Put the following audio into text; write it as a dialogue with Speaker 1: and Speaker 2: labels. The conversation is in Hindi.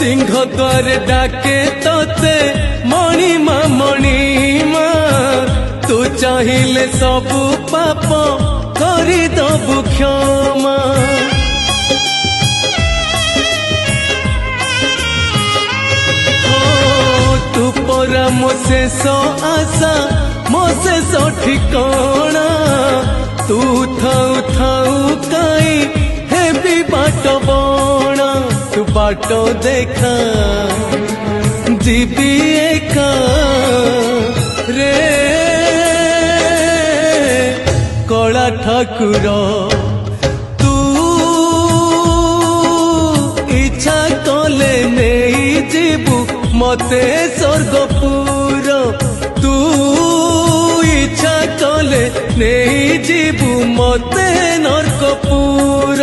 Speaker 1: सिंह द्वार डाके तोते मणिमा मणिमा तू चाहिए सबु पाप करी दबु क्षमा तू परा मो शेष आशा मो शेष ठिकाना तू थाऊ थाऊ काई हेबी बाट बणा तू बाट देखा जीवी एका रे कला ठाकुर तू इच्छा कले नहीं जीवु मते स्वर्गपुर तू इच्छा कले नहीं जीवु मते नरकपुर।